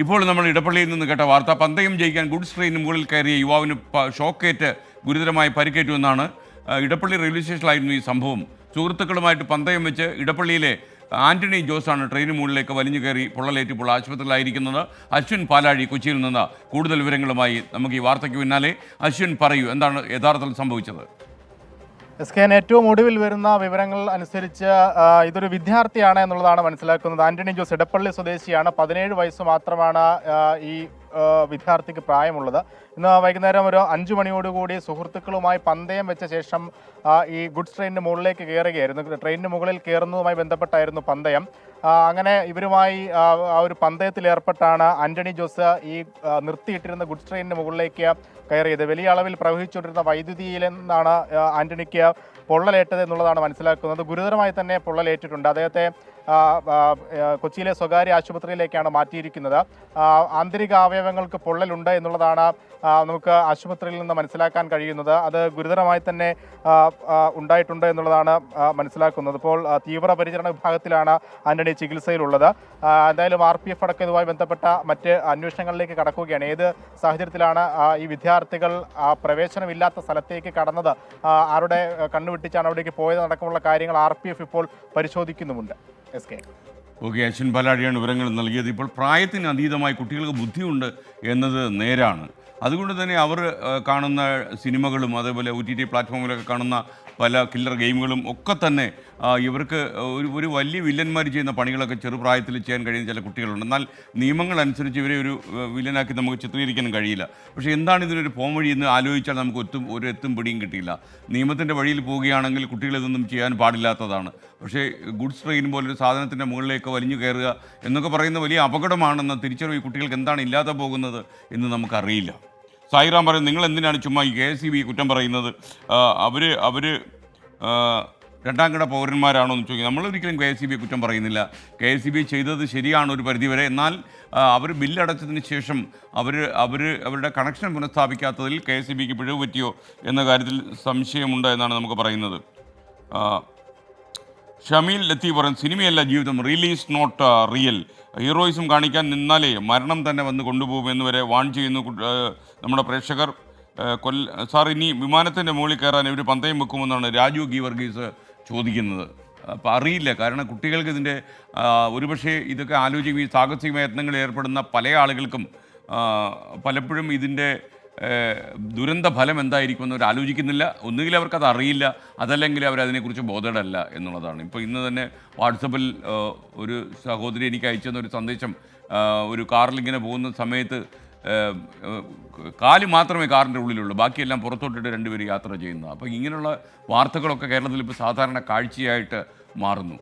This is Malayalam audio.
ഇപ്പോൾ നമ്മൾ ഇടപ്പള്ളിയിൽ നിന്ന് കേട്ട വാർത്ത, പന്തയം ജയിക്കാൻ ഗുഡ്സ് ട്രെയിനിന് മുകളിൽ കയറിയ യുവാവിന് ഷോക്കേറ്റ് ഗുരുതരമായി പരിക്കേറ്റുവെന്നാണ്. ഇടപ്പള്ളി റെയിൽവേ സ്റ്റേഷനിലായിരുന്നു ഈ സംഭവം. സുഹൃത്തുക്കളുമായിട്ട് പന്തയം വെച്ച് ഇടപ്പള്ളിയിലെ ആന്റണി ജോസാണ് ട്രെയിനിന് മുകളിലേക്ക് വലിഞ്ഞു കയറി പൊള്ളലേറ്റപ്പോൾ ആശുപത്രിയിലായിരിക്കുന്നത്. അശ്വിൻ പാലാഴി കൊച്ചിയിൽ നിന്ന് കൂടുതൽ വിവരങ്ങളുമായി നമുക്ക് ഈ വാർത്തയ്ക്ക് പിന്നാലെ. അശ്വിൻ, പറയൂ, എന്താണ് യഥാർത്ഥത്തിൽ സംഭവിച്ചത്? SKN ഏറ്റവും ഒടുവിൽ വരുന്ന വിവരങ്ങൾ അനുസരിച്ച് ഇതൊരു വിദ്യാർത്ഥിയാണ് എന്നുള്ളതാണ് മനസ്സിലാക്കുന്നത്. ആന്റണി ജോസ് ഇടപ്പള്ളി സ്വദേശിയാണ്. 17 വയസ്സ് മാത്രമാണ് ഈ വിദ്യാർത്ഥിക്ക് പ്രായമുള്ളത്. ഇന്ന് വൈകുന്നേരം ഒരു 5 മണിയോടുകൂടി സുഹൃത്തുക്കളുമായി പന്തയം വെച്ച ശേഷം ഈ ഗുഡ്സ് ട്രെയിനിന് മുകളിലേക്ക് കയറുകയായിരുന്നു. ട്രെയിനിന് മുകളിൽ കയറുന്നതുമായി ബന്ധപ്പെട്ടായിരുന്നു പന്തയം. അങ്ങനെ ഇവരുമായി ആ ഒരു പന്തയത്തിൽ ഏർപ്പെട്ടാണ് ആന്റണി ജോസ് ഈ നിർത്തിയിട്ടിരുന്ന ഗുഡ്സ് ട്രെയിനിന് മുകളിലേക്ക് കയറിയത്. വലിയ അളവിൽ പ്രവഹിച്ചുകൊണ്ടിരുന്ന വൈദ്യുതിയിൽ നിന്നാണ് ആന്റണിക്ക് പൊള്ളലേറ്റത് എന്നുള്ളതാണ് മനസ്സിലാക്കുന്നത്. ഗുരുതരമായി തന്നെ പൊള്ളലേറ്റിട്ടുണ്ട്. അദ്ദേഹത്തെ കൊച്ചിയിലെ സ്വകാര്യ ആശുപത്രിയിലേക്കാണ് മാറ്റിയിരിക്കുന്നത്. ആന്തരിക അവയവങ്ങൾക്ക് പൊള്ളലുണ്ട് എന്നുള്ളതാണ് നമുക്ക് ആശുപത്രിയിൽ നിന്ന് മനസ്സിലാക്കാൻ കഴിയുന്നത്. അത് ഗുരുതരമായി തന്നെ ഉണ്ടായിട്ടുണ്ട് എന്നുള്ളതാണ് മനസ്സിലാക്കുന്നത്. ഇപ്പോൾ തീവ്രപരിചരണ വിഭാഗത്തിലാണ് ആന്റണി ചികിത്സയിലുള്ളത്. എന്തായാലും RPF അടക്കം ഇതുമായി ബന്ധപ്പെട്ട മറ്റ് അന്വേഷണങ്ങളിലേക്ക് കടക്കുകയാണ്. ഏത് സാഹചര്യത്തിലാണ് ഈ വിദ്യാർത്ഥികൾ പ്രവേശനമില്ലാത്ത സ്ഥലത്തേക്ക് കടന്നത്, ആരുടെ കണ്ണുവെട്ടിച്ചാണ് അവിടേക്ക് പോയതടക്കമുള്ള കാര്യങ്ങൾ RPF ഇപ്പോൾ പരിശോധിക്കുന്നുമുണ്ട്. ഓക്കെ, അശ്വിൻ പാലാഴിയാണ് വിവരങ്ങൾ നൽകിയത്. ഇപ്പോൾ പ്രായത്തിന് അതീതമായി കുട്ടികൾക്ക് ബുദ്ധിയുണ്ട് എന്നത് നേരാണ്. അതുകൊണ്ട് തന്നെ അവർ കാണുന്ന സിനിമകളും അതേപോലെ OTT പ്ലാറ്റ്ഫോമിലൊക്കെ കാണുന്ന പല കില്ലർ ഗെയിമുകളും ഒക്കെ തന്നെ ഇവർക്ക് ഒരു വലിയ വില്ലന്മാർ ചെയ്യുന്ന പണികളൊക്കെ ചെറുപ്രായത്തിൽ ചെയ്യാൻ കഴിയുന്ന ചില കുട്ടികളുണ്ട്. എന്നാൽ നിയമങ്ങൾ അനുസരിച്ച് ഇവരെ ഒരു വില്ലനാക്കി നമുക്ക് ചിത്രീകരിക്കാനും കഴിയില്ല. പക്ഷേ എന്താണ് ഇതിനൊരു പോംവഴി എന്ന് ആലോചിച്ചാൽ നമുക്ക് ഒരു എത്തും പിടിയും കിട്ടിയില്ല. നിയമത്തിൻ്റെ വഴിയിൽ പോവുകയാണെങ്കിൽ കുട്ടികളിതൊന്നും ചെയ്യാൻ പാടില്ലാത്തതാണ്. പക്ഷേ ഗുഡ്സ് ട്രെയിൻ പോലൊരു സാധനത്തിൻ്റെ മുകളിലേക്ക് വലിഞ്ഞു കയറുക എന്നൊക്കെ പറയുന്ന വലിയ അപകടമാണെന്ന് തിരിച്ചറിവ് ഈ കുട്ടികൾക്ക് എന്താണ് ഇല്ലാതെ പോകുന്നത് എന്ന് നമുക്കറിയില്ല. സായിറാം പറയും, നിങ്ങൾ എന്തിനാണ് ചുമ്മാ ഈ KSEB കുറ്റം പറയുന്നത്? അവർ രണ്ടാം കിട പൗരന്മാരാണോ എന്ന് ചോദിക്കുക. നമ്മളൊരിക്കലും KSEB കുറ്റം പറയുന്നില്ല. KSEB ചെയ്തത് ശരിയാണ് ഒരു പരിധിവരെ. എന്നാൽ അവർ ബില്ലടച്ചതിന് ശേഷം അവരുടെ കണക്ഷൻ പുനഃസ്ഥാപിക്കാത്തതിൽ KSEBക്ക് പിഴവ് പറ്റിയോ എന്ന കാര്യത്തിൽ സംശയമുണ്ട് എന്നാണ് നമുക്ക് പറയുന്നത്. ഷമീൽ ലത്തി പറയും, സിനിമയല്ല ജീവിതം, റിയലീസ് നോട്ട് റിയൽ. ഹീറോയിസം കാണിക്കാൻ നിന്നാലേ മരണം തന്നെ വന്ന് കൊണ്ടുപോകുമെന്ന് വരെ വാൺ ചെയ്യുന്നു നമ്മുടെ പ്രേക്ഷകർ. സാർ, ഇനി വിമാനത്തിൻ്റെ മുകളിൽ കയറാൻ ഇവർ പന്തയം വെക്കുമെന്നാണ് രാജു ഗീവർഗീസ് ചോദിക്കുന്നത്. അപ്പോൾ അറിയില്ല, കാരണം കുട്ടികൾക്ക് ഇതിൻ്റെ ഒരുപക്ഷെ ഇതൊക്കെ ആലോചിക്കും. ഈ സാഹസിക യത്നങ്ങളിൽ ഏർപ്പെടുന്ന പല ആളുകൾക്കും പലപ്പോഴും ഇതിൻ്റെ ദുരന്ത ഫലം എന്തായിരിക്കുമെന്ന് അവർ ആലോചിക്കുന്നില്ല. ഒന്നുകിൽ അവർക്കത് അറിയില്ല, അതല്ലെങ്കിൽ അവരതിനെക്കുറിച്ച് ബോധേഡല്ല എന്നുള്ളതാണ്. ഇപ്പോൾ ഇന്ന് തന്നെ വാട്സപ്പിൽ ഒരു സഹോദരി എനിക്ക് അയച്ചെന്ന ഒരു സന്ദേശം, ഒരു കാറിലിങ്ങനെ പോകുന്ന സമയത്ത് കാല് മാത്രമേ കാറിൻ്റെ ഉള്ളിലുള്ളൂ, ബാക്കിയെല്ലാം പുറത്തോട്ടിട്ട് രണ്ടുപേരും യാത്ര ചെയ്യുന്നത്. അപ്പോൾ ഇങ്ങനെയുള്ള വാർത്തകളൊക്കെ കേരളത്തിൽ ഇപ്പോൾ സാധാരണ കാഴ്ചയായിട്ട് മാറുന്നു.